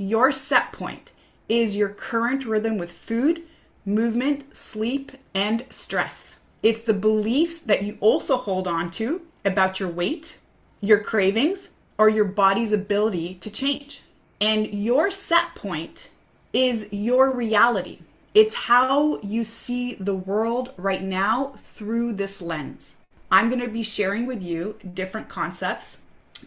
Your set point is your current rhythm with food, movement, sleep, and stress. It's the beliefs that you also hold on to about your weight, your cravings, or your body's ability to change. And your set point is your reality. It's how you see the world right now through this lens. I'm going to be sharing with you different concepts.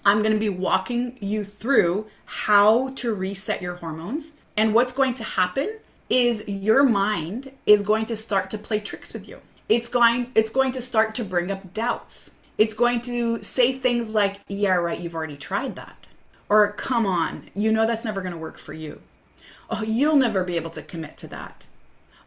I'm going to be walking you through how to reset your hormones. And what's going to happen is your mind is going to start to play tricks with you. It's going to start to bring up doubts. It's going to say things like, yeah, right, you've already tried that. Or come on, you know that's never going to work for you. Oh, you'll never be able to commit to that.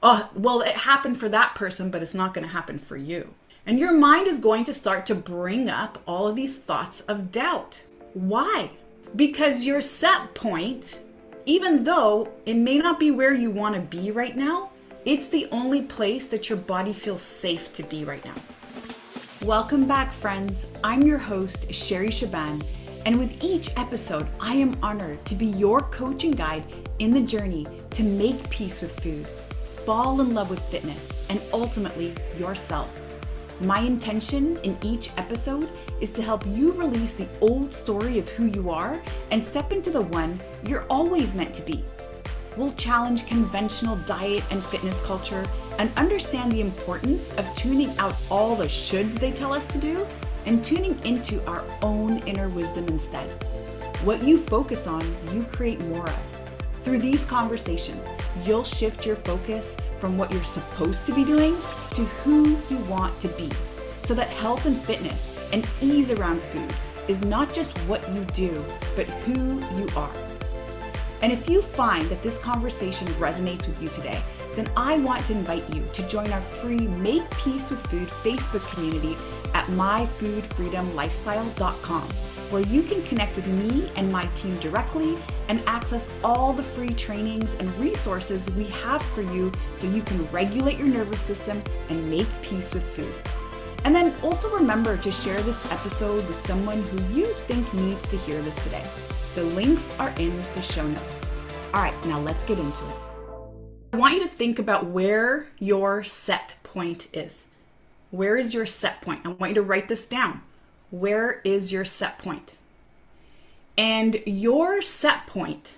Oh, well, it happened for that person, but it's not going to happen for you. And your mind is going to start to bring up all of these thoughts of doubt. Why? Because your set point, even though it may not be where you want to be right now, it's the only place that your body feels safe to be right now. Welcome back, friends. I'm your host, Shaban, and with each episode, I am honored to be your coaching guide in the journey to make peace with food, fall in love with fitness, and ultimately yourself. My intention in each episode is to help you release the old story of who you are and step into the one you're always meant to be. We'll challenge conventional diet and fitness culture and understand the importance of tuning out all the shoulds they tell us to do and tuning into our own inner wisdom instead. What you focus on, you create more of. Through these conversations, you'll shift your focus from what you're supposed to be doing to who you want to be, so that health and fitness and ease around food is not just what you do, but who you are. And if you find that this conversation resonates with you today, then I want to invite you to join our free Make Peace with Food Facebook community at myfoodfreedomlifestyle.com, where you can connect with me and my team directly and access all the free trainings and resources we have for you so you can regulate your nervous system and make peace with food. And then also remember to share this episode with someone who you think needs to hear this today. The links are in the show notes. All right, now let's get into it. I want you to think about where your set point is. Where is your set point? I want you to write this down. Where is your set point? And your set point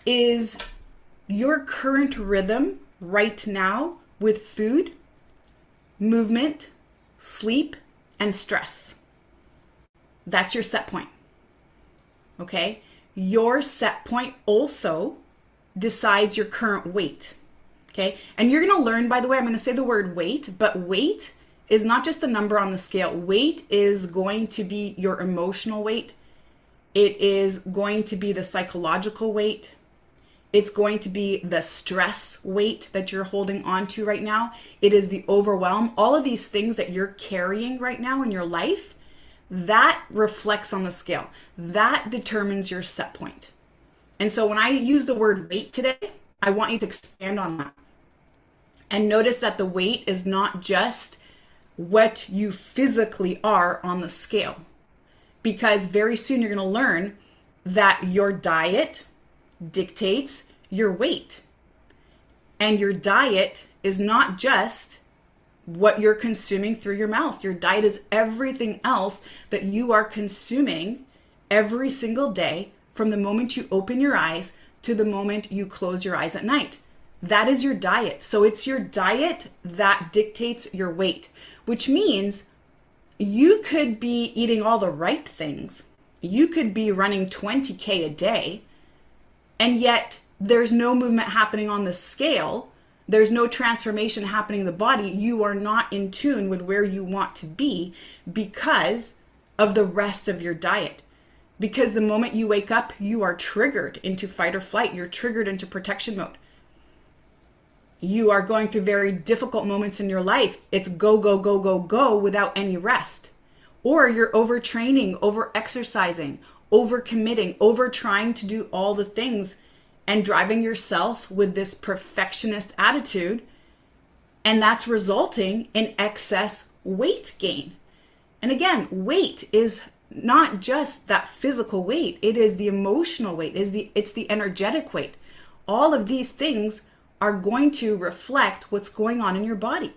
is your current rhythm right now with food, movement, sleep, and stress. That's your set point. Okay? Your set point also decides your current weight. Okay? And you're going to learn, by the way, I'm going to say the word weight, but weight is not just the number on the scale. Weight is going to be your emotional weight. It is going to be the psychological weight. It's going to be the stress weight that you're holding on to right now. It is the overwhelm. All of these things that you're carrying right now in your life, that reflects on the scale. That determines your set point. And so when I use the word weight today, I want you to expand on that. And notice that the weight is not just what you physically are on the scale. Because very soon you're going to learn that your diet dictates your weight. And your diet is not just what you're consuming through your mouth. Your diet is everything else that you are consuming every single day from the moment you open your eyes to the moment you close your eyes at night. That is your diet. So it's your diet that dictates your weight, which means you could be eating all the right things. You could be running 20K a day, and yet there's no movement happening on the scale. There's no transformation happening in the body. You are not in tune with where you want to be because of the rest of your diet. Because the moment you wake up, you are triggered into fight or flight. You're triggered into protection mode. You are going through very difficult moments in your life. It's go, go, go, go, go without any rest. Or you're overtraining, over-exercising, over-committing, over-trying to do all the things and driving yourself with this perfectionist attitude. And that's resulting in excess weight gain. And again, weight is not just that physical weight, it is the emotional weight, it's the energetic weight. All of these things are going to reflect what's going on in your body.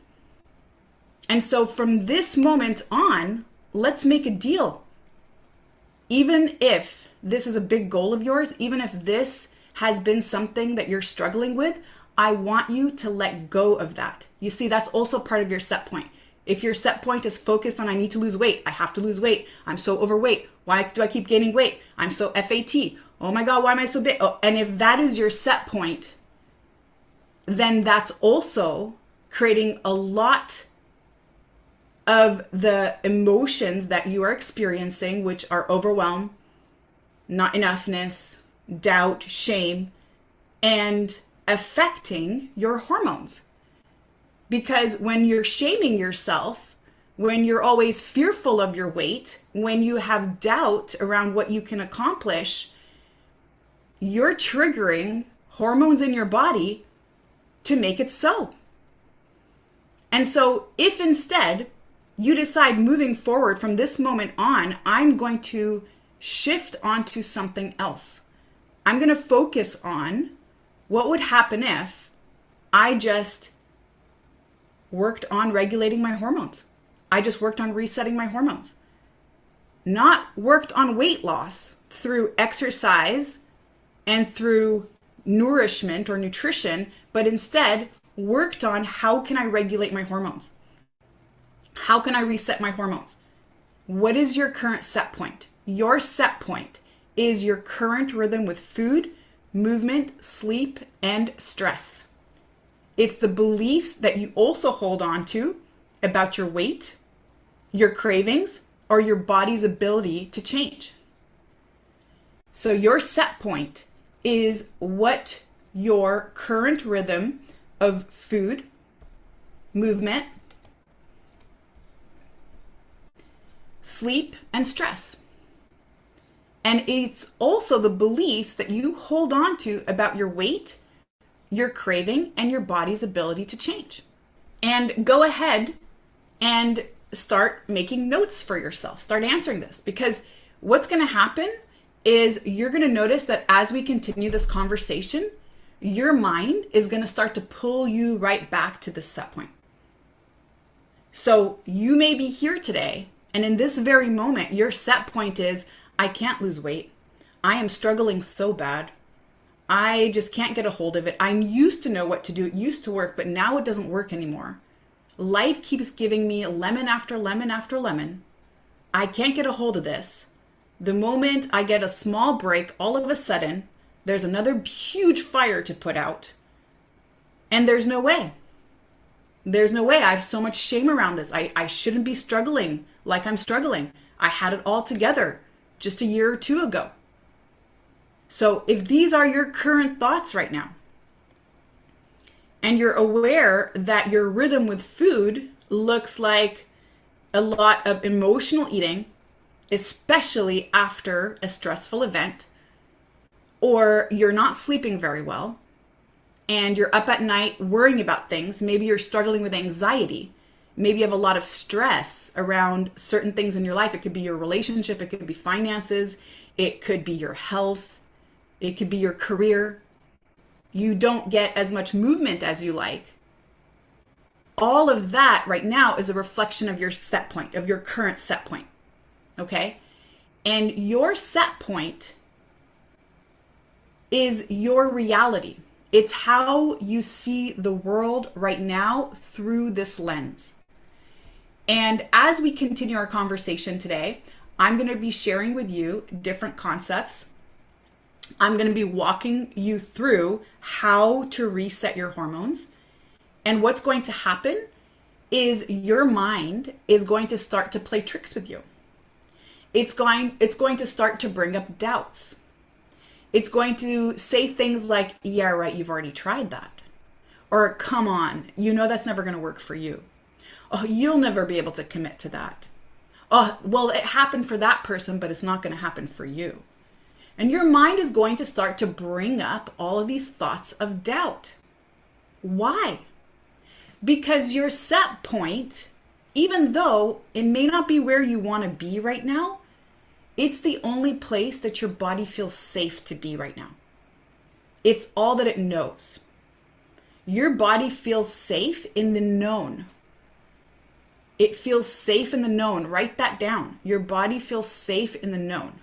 And so from this moment on, let's make a deal. Even if this is a big goal of yours, even if this has been something that you're struggling with, I want you to let go of that. You see, that's also part of your set point. If your set point is focused on, I need to lose weight, I have to lose weight, I'm so overweight, why do I keep gaining weight? I'm so FAT, oh my God, why am I so big? Oh, and if that is your set point, then that's also creating a lot of the emotions that you are experiencing, which are overwhelm, not enoughness, doubt, shame, and affecting your hormones. Because when you're shaming yourself, when you're always fearful of your weight, when you have doubt around what you can accomplish, you're triggering hormones in your body to make it so. And so if instead you decide moving forward from this moment on, I'm going to shift onto something else. I'm going to focus on what would happen if I just worked on regulating my hormones. I just worked on resetting my hormones. Not worked on weight loss through exercise and through nourishment or nutrition, but instead worked on how can I regulate my hormones? How can I reset my hormones? What is your current set point? Your set point is your current rhythm with food, movement, sleep, and stress. It's the beliefs that you also hold on to about your weight, your cravings, or your body's ability to change. So your set point is what your current rhythm of food, movement, sleep, and stress. And it's also the beliefs that you hold on to about your weight, your craving, and your body's ability to change. And go ahead and start making notes for yourself. Start answering this, because what's going to happen is you're going to notice that as we continue this conversation, your mind is going to start to pull you right back to the set point. So you may be here today, and in this very moment, your set point is, I can't lose weight. I am struggling so bad. I just can't get a hold of it. I used to know what to do. It used to work, but now it doesn't work anymore. Life keeps giving me lemon after lemon after lemon. I can't get a hold of this. The moment I get a small break, all of a sudden, there's another huge fire to put out. And there's no way. There's no way. I have so much shame around this. I shouldn't be struggling like I'm struggling. I had it all together just a year or two ago. So if these are your current thoughts right now, and you're aware that your rhythm with food looks like a lot of emotional eating, especially after a stressful event, or you're not sleeping very well, and you're up at night worrying about things, maybe you're struggling with anxiety, maybe you have a lot of stress around certain things in your life. It could be your relationship, it could be finances, it could be your health, it could be your career. You don't get as much movement as you like. All of that right now is a reflection of your set point, of your current set point. Okay? And your set point is your reality. It's how you see the world right now through this lens. And as we continue our conversation today, I'm going to be sharing with you different concepts. I'm going to be walking you through how to reset your hormones. And what's going to happen is your mind is going to start to play tricks with you. It's going to start to bring up doubts. It's going to say things like, yeah, right, you've already tried that. Or, come on, you know that's never going to work for you. Oh, you'll never be able to commit to that. Oh, well, it happened for that person, but it's not going to happen for you. And your mind is going to start to bring up all of these thoughts of doubt. Why? Because your set point, even though it may not be where you want to be right now, It's the only place that your body feels safe to be right now. It's all that it knows. Your body feels safe in the known. It feels safe in the known. Write that down. Your body feels safe in the known.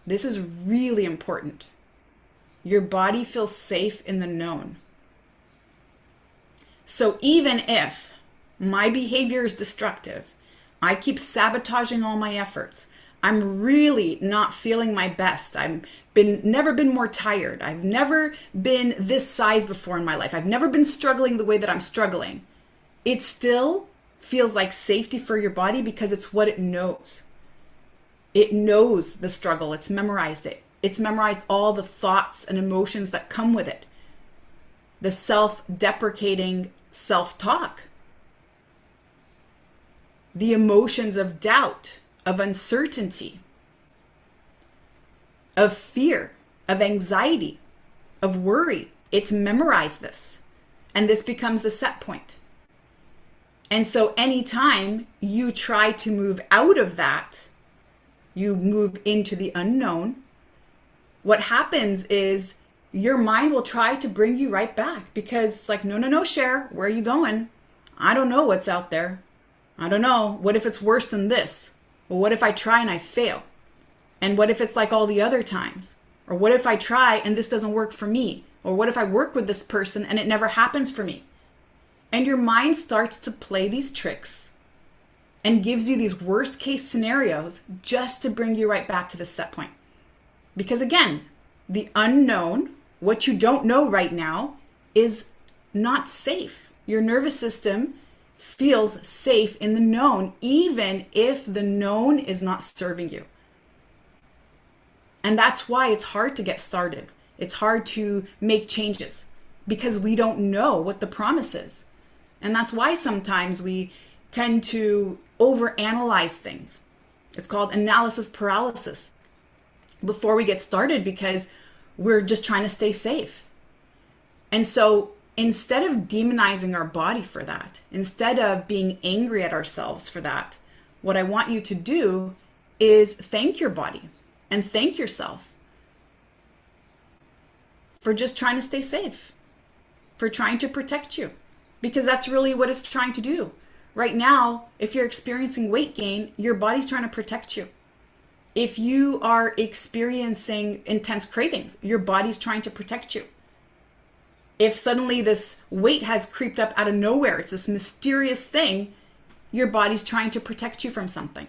This is really important. Your body feels safe in the known. So even if my behavior is destructive, I keep sabotaging all my efforts, I'm really not feeling my best, I've never been more tired, I've never been this size before in my life, I've never been struggling the way that I'm struggling, it still feels like safety for your body because it's what it knows. It knows the struggle. It's memorized it. It's memorized all the thoughts and emotions that come with it. The self-deprecating self-talk. The emotions of doubt, of uncertainty, of fear, of anxiety, of worry. It's memorized this. And this becomes the set point. And so anytime you try to move out of that, you move into the unknown, what happens is your mind will try to bring you right back because it's like, no, Cher, where are you going? I don't know what's out there. I don't know. What if it's worse than this? Well, what if I try and I fail? And what if it's like all the other times? Or what if I try and this doesn't work for me? Or what if I work with this person and it never happens for me? And your mind starts to play these tricks and gives you these worst case scenarios just to bring you right back to the set point. Because again, the unknown, what you don't know right now, is not safe. Your nervous system feels safe in the known, even if the known is not serving you. And that's why it's hard to get started. It's hard to make changes because we don't know what the promise is. And that's why sometimes we tend to overanalyze things. It's called analysis paralysis before we get started because we're just trying to stay safe. And so instead of demonizing our body for that, instead of being angry at ourselves for that, what I want you to do is thank your body and thank yourself for just trying to stay safe, for trying to protect you, because that's really what it's trying to do. Right now, if you're experiencing weight gain, your body's trying to protect you. If you are experiencing intense cravings, your body's trying to protect you. If suddenly this weight has creeped up out of nowhere, it's this mysterious thing, your body's trying to protect you from something.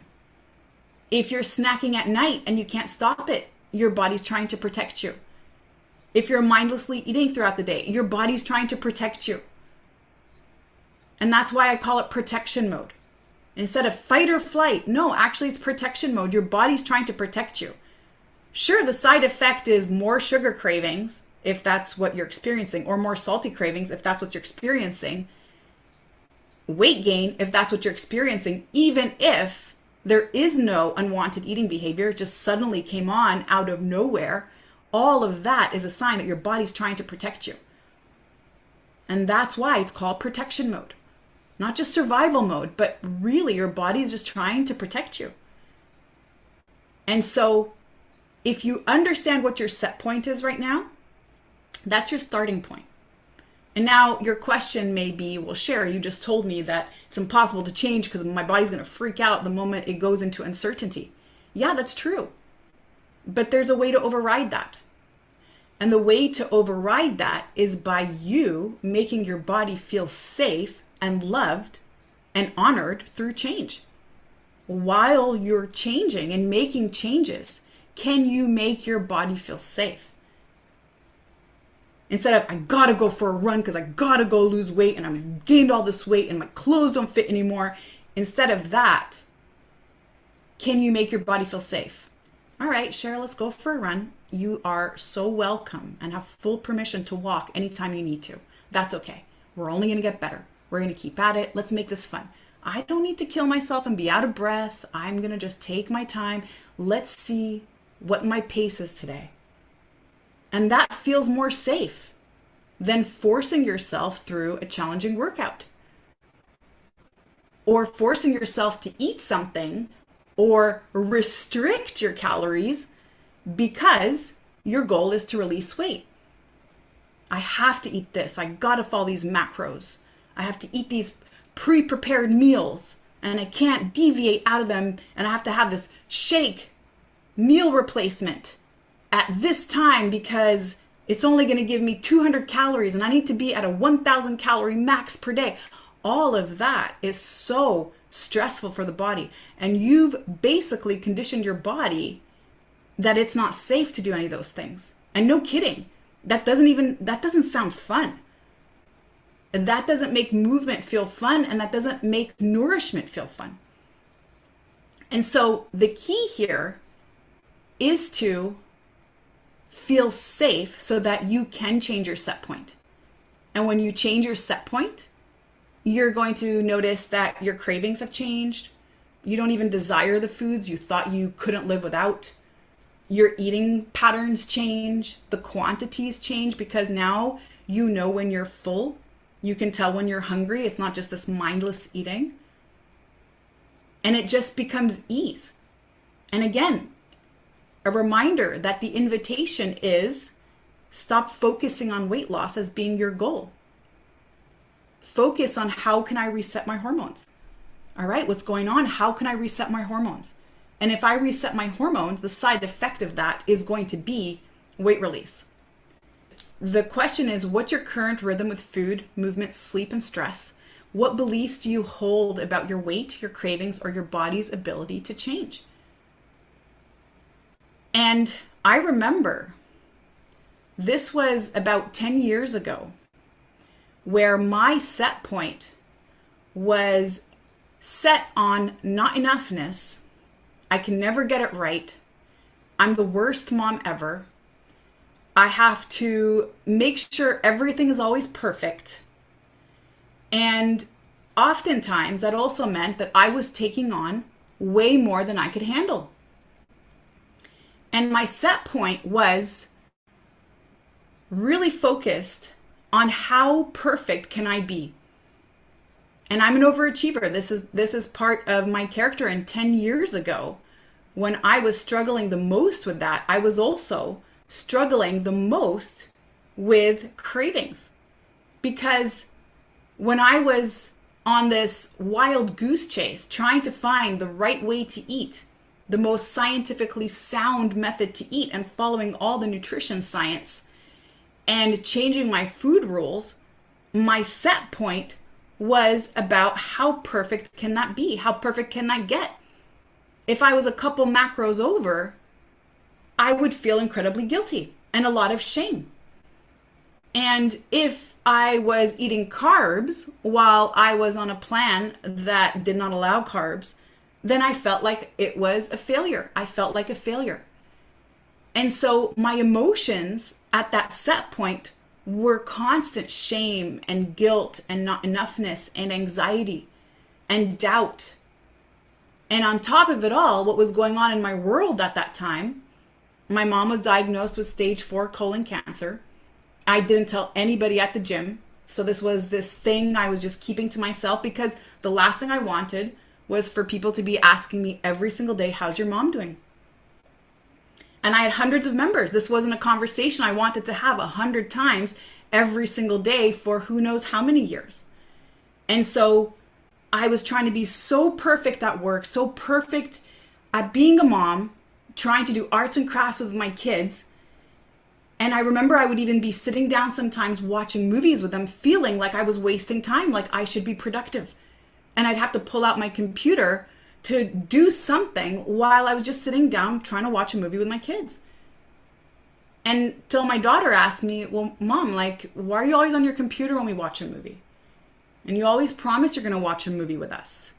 If you're snacking at night and you can't stop it, your body's trying to protect you. If you're mindlessly eating throughout the day, your body's trying to protect you. And that's why I call it protection mode. Instead of fight or flight, no, actually it's protection mode. Your body's trying to protect you. Sure, the side effect is more sugar cravings, if that's what you're experiencing, or more salty cravings, if that's what you're experiencing. Weight gain, if that's what you're experiencing, even if there is no unwanted eating behavior, it just suddenly came on out of nowhere, all of that is a sign that your body's trying to protect you. And that's why it's called protection mode. Not just survival mode, but really your body is just trying to protect you. And so if you understand what your set point is right now, that's your starting point. And now your question may be, well, Cher, you just told me that it's impossible to change because my body's going to freak out the moment it goes into uncertainty. Yeah, that's true. But there's a way to override that. And the way to override that is by you making your body feel safe and loved and honored through change. While you're changing and making changes, can you make your body feel safe? Instead of, I gotta go for a run because I gotta go lose weight and I'm gained all this weight and my clothes don't fit anymore. Instead of that, can you make your body feel safe? All right, Cher, let's go for a run. You are so welcome and have full permission to walk anytime you need to. That's okay. We're only gonna get better. We're going to keep at it. Let's make this fun. I don't need to kill myself and be out of breath. I'm going to just take my time. Let's see what my pace is today. And that feels more safe than forcing yourself through a challenging workout or forcing yourself to eat something or restrict your calories because your goal is to release weight. I have to eat this. I gotta follow these macros. I have to eat these pre-prepared meals and I can't deviate out of them, and I have to have this shake meal replacement at this time because it's only going to give me 200 calories and I need to be at a 1,000 calorie max per day. All of that is so stressful for the body, and you've basically conditioned your body that it's not safe to do any of those things. And no kidding, that doesn't sound fun. And that doesn't make movement feel fun, and that doesn't make nourishment feel fun. And so the key here is to feel safe so that you can change your set point. And when you change your set point, you're going to notice that your cravings have changed. You don't even desire the foods you thought you couldn't live without. Your eating patterns change. The quantities change because now you know when you're full. You can tell when you're hungry. It's not just this mindless eating. And it just becomes ease. And again, a reminder that the invitation is stop focusing on weight loss as being your goal. Focus on how can I reset my hormones? All right, what's going on? How can I reset my hormones? And if I reset my hormones, the side effect of that is going to be weight release. The question is, what's your current rhythm with food, movement, sleep, and stress? What beliefs do you hold about your weight, your cravings, or your body's ability to change? And I remember this was about 10 years ago where my set point was set on not enoughness. I can never get it right. I'm the worst mom ever. I have to make sure everything is always perfect. And oftentimes that also meant that I was taking on way more than I could handle. And my set point was really focused on how perfect can I be. And I'm an overachiever. This is part of my character. And 10 years ago, when I was struggling the most with that, I was also struggling the most with cravings. Because when I was on this wild goose chase, trying to find the right way to eat, the most scientifically sound method to eat, and following all the nutrition science and changing my food rules, my set point was about how perfect can that be? How perfect can that get? If I was a couple macros over, I would feel incredibly guilty and a lot of shame. And if I was eating carbs while I was on a plan that did not allow carbs, then I felt like it was a failure. I felt like a failure. And so my emotions at that set point were constant shame and guilt and not enoughness and anxiety and doubt. And on top of it all, what was going on in my world at that time, my mom was diagnosed with stage 4 colon cancer. I didn't tell anybody at the gym. So this was this thing I was just keeping to myself because the last thing I wanted was for people to be asking me every single day, how's your mom doing? And I had hundreds of members. This wasn't a conversation I wanted to have 100 times every single day for who knows how many years. And so I was trying to be so perfect at work, so perfect at being a mom, trying to do arts and crafts with my kids. And I remember I would even be sitting down sometimes watching movies with them, feeling like I was wasting time, like I should be productive. And I'd have to pull out my computer to do something while I was just sitting down trying to watch a movie with my kids. And till my daughter asked me, well, Mom, like, why are you always on your computer when we watch a movie? And you always promise you're going to watch a movie with us.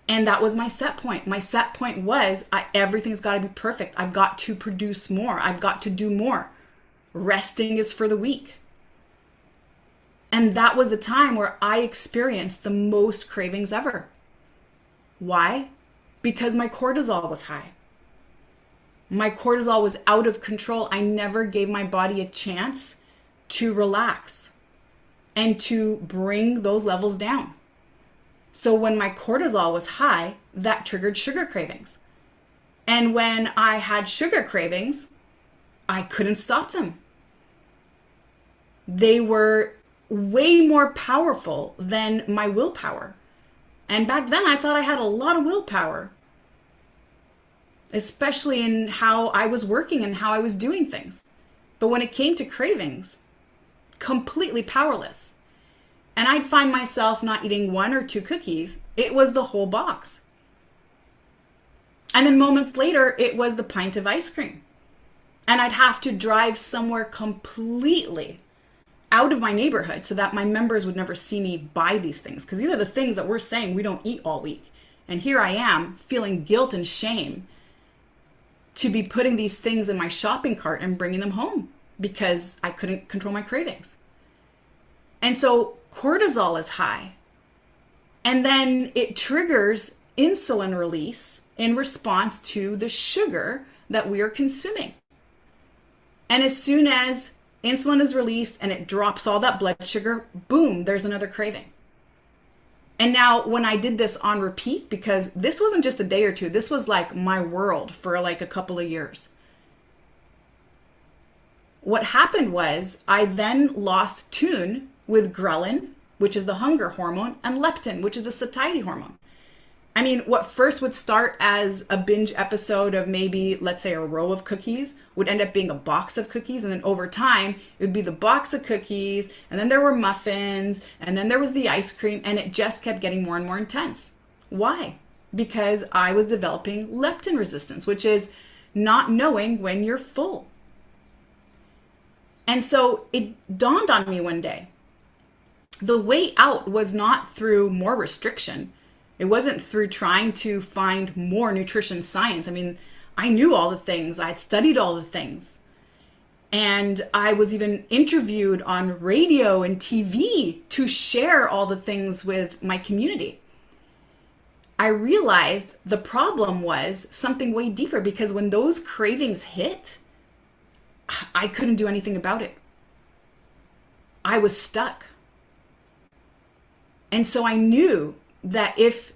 And that was my set point. My set point was everything's got to be perfect. I've got to produce more. I've got to do more. Resting is for the weak. And that was the time where I experienced the most cravings ever. Why? Because my cortisol was high. My cortisol was out of control. I never gave my body a chance to relax and to bring those levels down. So when my cortisol was high, that triggered sugar cravings. And when I had sugar cravings, I couldn't stop them. They were way more powerful than my willpower. And back then I thought I had a lot of willpower, especially in how I was working and how I was doing things. But when it came to cravings, completely powerless. And I'd find myself not eating 1 or 2 cookies. It was the whole box. And then moments later, it was the pint of ice cream. And I'd have to drive somewhere completely out of my neighborhood so that my members would never see me buy these things. Because these are the things that we're saying we don't eat all week. And here I am feeling guilt and shame to be putting these things in my shopping cart and bringing them home because I couldn't control my cravings. And so cortisol is high. And then it triggers insulin release in response to the sugar that we are consuming. And as soon as insulin is released and it drops all that blood sugar, boom, there's another craving. And now when I did this on repeat, because this wasn't just a day or two, this was like my world for like a couple of years. What happened was I then lost tune with ghrelin, which is the hunger hormone, and leptin, which is the satiety hormone. I mean, what first would start as a binge episode of maybe, let's say, a row of cookies would end up being a box of cookies. And then over time, it would be the box of cookies. And then there were muffins. And then there was the ice cream. And it just kept getting more and more intense. Why? Because I was developing leptin resistance, which is not knowing when you're full. And so it dawned on me one day. The way out was not through more restriction. It wasn't through trying to find more nutrition science. I mean, I knew all the things. I had studied all the things. And I was even interviewed on radio and TV to share all the things with my community. I realized the problem was something way deeper, because when those cravings hit, I couldn't do anything about it. I was stuck. And so I knew that if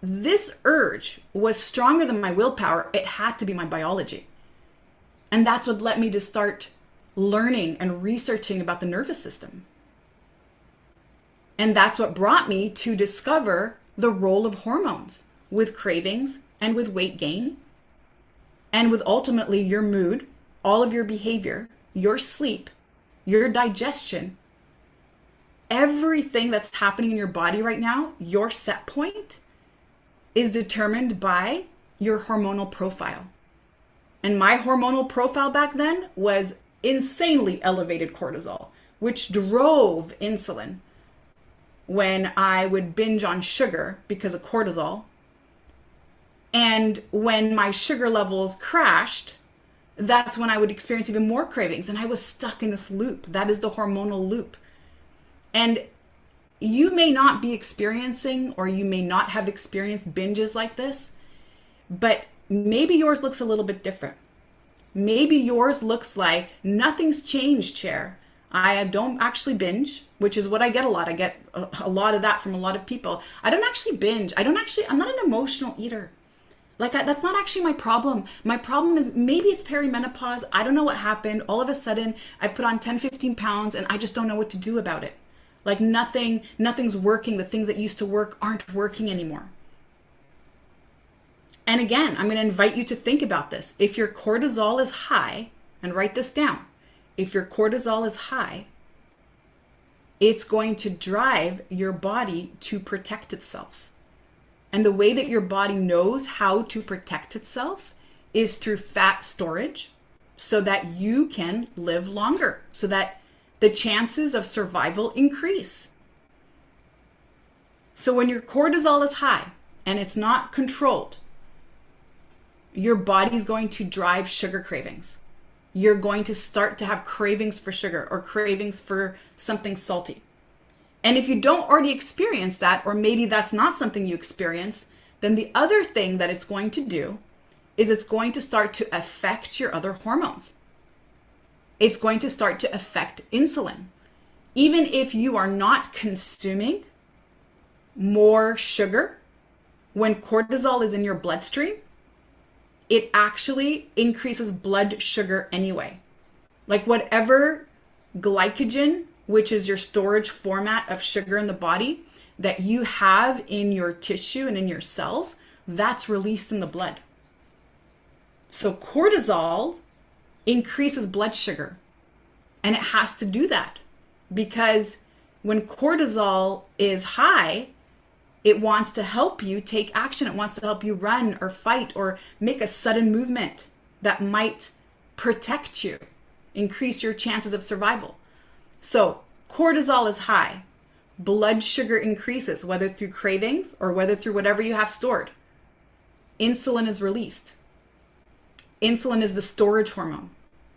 this urge was stronger than my willpower, it had to be my biology. And that's what led me to start learning and researching about the nervous system. And that's what brought me to discover the role of hormones with cravings and with weight gain and with ultimately your mood, all of your behavior, your sleep, your digestion. Everything that's happening in your body right now, your set point, is determined by your hormonal profile. And my hormonal profile back then was insanely elevated cortisol, which drove insulin when I would binge on sugar because of cortisol. And when my sugar levels crashed, that's when I would experience even more cravings. And I was stuck in this loop. That is the hormonal loop. And you may not be experiencing, or you may not have experienced binges like this, but maybe yours looks a little bit different. Maybe yours looks like nothing's changed, Cher. I don't actually binge, which is what I get a lot. I get a lot of that from a lot of people. I don't actually binge. I'm not an emotional eater. That's not actually my problem. My problem is maybe it's perimenopause. I don't know what happened. All of a sudden, I put on 10, 15 pounds and I just don't know what to do about it. Like nothing's working. The things that used to work aren't working anymore. And again, I'm going to invite you to think about this. If your cortisol is high, and write this down, if your cortisol is high, it's going to drive your body to protect itself. And the way that your body knows how to protect itself is through fat storage, so that you can live longer, so that the chances of survival increase. So when your cortisol is high and it's not controlled, your body's going to drive sugar cravings. You're going to start to have cravings for sugar or cravings for something salty. And if you don't already experience that, or maybe that's not something you experience, then the other thing that it's going to do is it's going to start to affect your other hormones. It's going to start to affect insulin. Even if you are not consuming more sugar, when cortisol is in your bloodstream, it actually increases blood sugar anyway. Like whatever glycogen, which is your storage format of sugar in the body, that you have in your tissue and in your cells, that's released in the blood. So cortisol increases blood sugar, and it has to do that because when cortisol is high, it wants to help you take action. It wants to help you run or fight or make a sudden movement that might protect you, increase your chances of survival. So cortisol is high. Blood sugar increases, whether through cravings or whether through whatever you have stored. Insulin is released. Insulin is the storage hormone.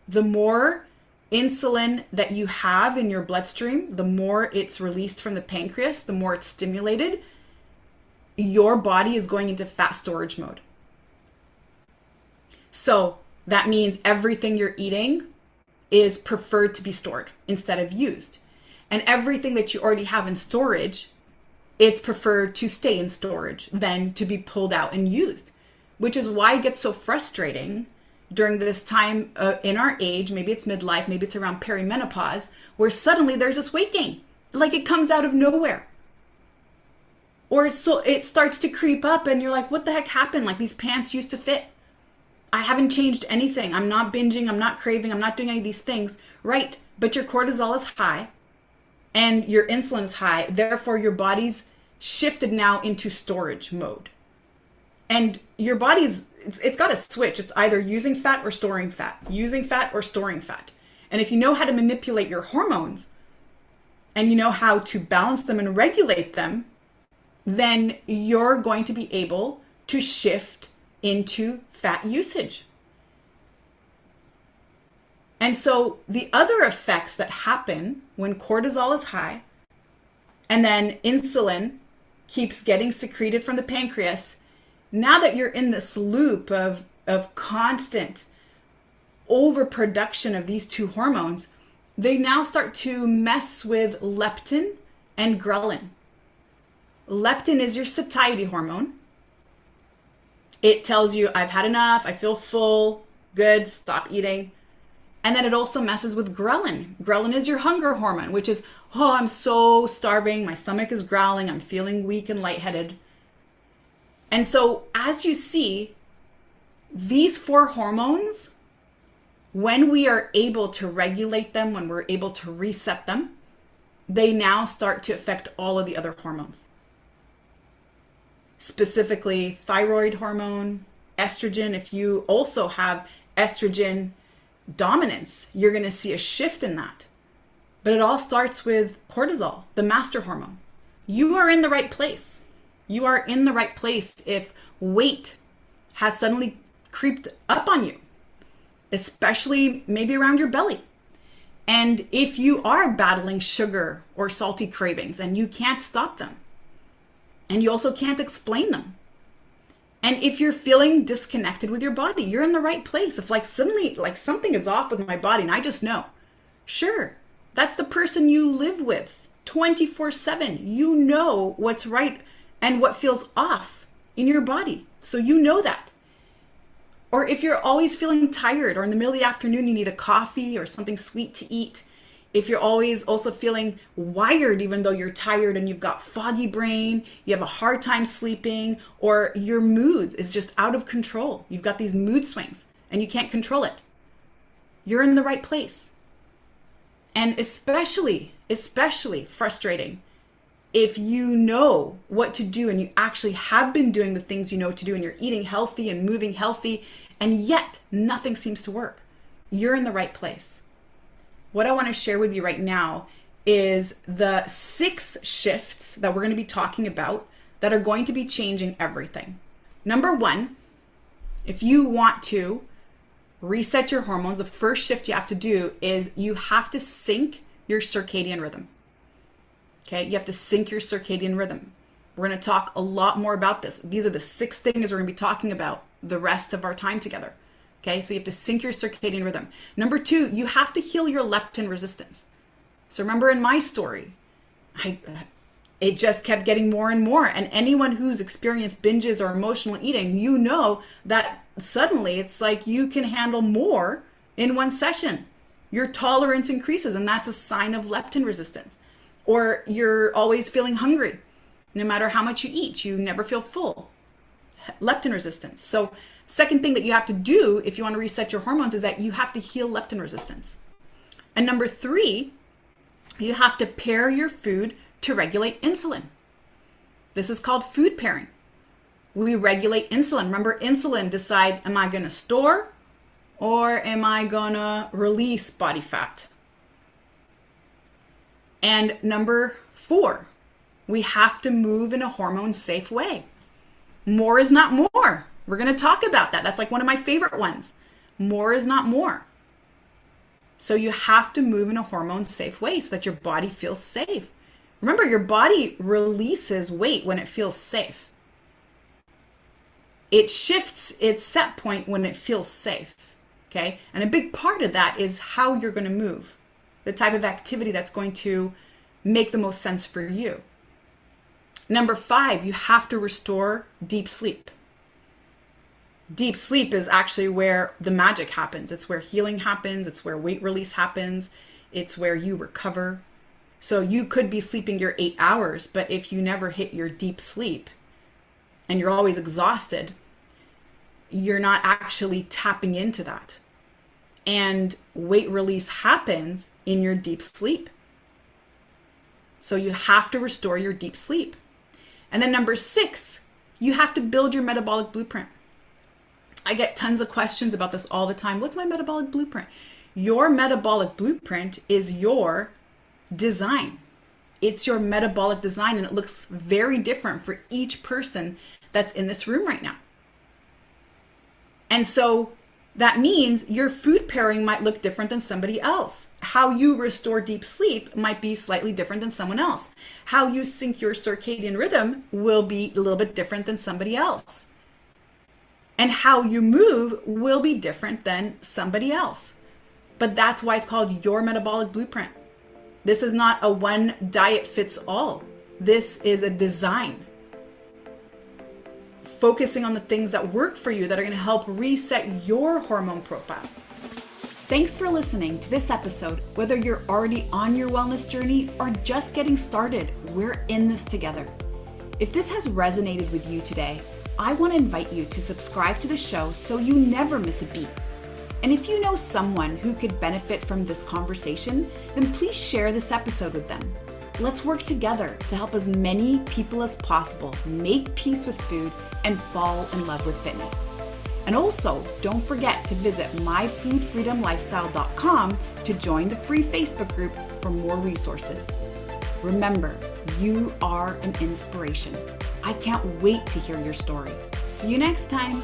The more insulin that you have in your bloodstream, the more it's released from the pancreas, the more it's stimulated, your body is going into fat storage mode. So that means everything you're eating is preferred to be stored instead of used. And everything that you already have in storage, it's preferred to stay in storage than to be pulled out and used, which is why it gets so frustrating during this time in our age. Maybe it's midlife, maybe it's around perimenopause, where suddenly there's this weight gain, like it comes out of nowhere. Or so it starts to creep up and you're like, what the heck happened? Like these pants used to fit. I haven't changed anything. I'm not binging. I'm not craving. I'm not doing any of these things. Right. But your cortisol is high and your insulin is high. Therefore, your body's shifted now into storage mode. And your body's, it's got a switch. It's either using fat or storing fat, using fat or storing fat. And if you know how to manipulate your hormones and you know how to balance them and regulate them, then you're going to be able to shift into fat usage. And so the other effects that happen when cortisol is high and then insulin keeps getting secreted from the pancreas, now that you're in this loop of constant overproduction of these two hormones, they now start to mess with leptin and ghrelin. Leptin is your satiety hormone. It tells you, I've had enough, I feel full, good, stop eating. And then it also messes with ghrelin. Ghrelin is your hunger hormone, which is, oh, I'm so starving, my stomach is growling, I'm feeling weak and lightheaded. And so as you see, these four hormones, when we are able to regulate them, when we're able to reset them, they now start to affect all of the other hormones. Specifically thyroid hormone, estrogen. If you also have estrogen dominance, you're going to see a shift in that. But it all starts with cortisol, the master hormone. You are in the right place. You are in the right place if weight has suddenly creeped up on you, especially maybe around your belly. And if you are battling sugar or salty cravings and you can't stop them, and you also can't explain them. And if you're feeling disconnected with your body, you're in the right place. If like suddenly like something is off with my body and I just know, sure, that's the person you live with 24/7. You know what's right and what feels off in your body. So you know that. Or if you're always feeling tired or in the middle of the afternoon, you need a coffee or something sweet to eat. If you're always also feeling wired, even though you're tired and you've got foggy brain, you have a hard time sleeping, or your mood is just out of control. You've got these mood swings and you can't control it. You're in the right place. And especially frustrating if you know what to do and you actually have been doing the things you know to do and you're eating healthy and moving healthy and yet nothing seems to work. You're in the right place. What I want to share with you right now is the 6 shifts that we're going to be talking about that are going to be changing everything. Number 1, if you want to reset your hormones, the first shift you have to do is you have to sync your circadian rhythm. Okay, you have to sync your circadian rhythm. We're going to talk a lot more about this. These are the 6 things we're going to be talking about the rest of our time together. Okay, so you have to sync your circadian rhythm. Number 2, you have to heal your leptin resistance. So remember in my story, it just kept getting more and more. And anyone who's experienced binges or emotional eating, you know that suddenly it's like you can handle more in one session. Your tolerance increases, and that's a sign of leptin resistance. Or you're always feeling hungry. No matter how much you eat, you never feel full. Leptin resistance. So second thing that you have to do if you want to reset your hormones is that you have to heal leptin resistance. And number 3, you have to pair your food to regulate insulin. This is called food pairing. We regulate insulin. Remember, insulin decides, am I going to store or am I going to release body fat? And number 4, we have to move in a hormone safe way. More is not more. We're going to talk about that. That's like one of my favorite ones. More is not more. So you have to move in a hormone safe way so that your body feels safe. Remember, your body releases weight when it feels safe. It shifts its set point when it feels safe. Okay? And a big part of that is how you're going to move, the type of activity that's going to make the most sense for you. Number 5, you have to restore deep sleep. Deep sleep is actually where the magic happens. It's where healing happens. It's where weight release happens. It's where you recover. So you could be sleeping your 8 hours, but if you never hit your deep sleep and you're always exhausted, you're not actually tapping into that. And weight release happens in your deep sleep. So you have to restore your deep sleep. And then number 6, you have to build your metabolic blueprint. I get tons of questions about this all the time. What's my metabolic blueprint? Your metabolic blueprint is your design. It's your metabolic design, and it looks very different for each person that's in this room right now. And so that means your food pairing might look different than somebody else. How you restore deep sleep might be slightly different than someone else. How you sync your circadian rhythm will be a little bit different than somebody else. And how you move will be different than somebody else. But that's why it's called your metabolic blueprint. This is not a one diet fits all. This is a design. Focusing on the things that work for you that are going to help reset your hormone profile. Thanks for listening to this episode. Whether you're already on your wellness journey or just getting started, we're in this together. If this has resonated with you today, I want to invite you to subscribe to the show so you never miss a beat. And if you know someone who could benefit from this conversation, then please share this episode with them. Let's work together to help as many people as possible make peace with food and fall in love with fitness. And also, don't forget to visit myfoodfreedomlifestyle.com to join the free Facebook group for more resources. Remember, you are an inspiration. I can't wait to hear your story. See you next time.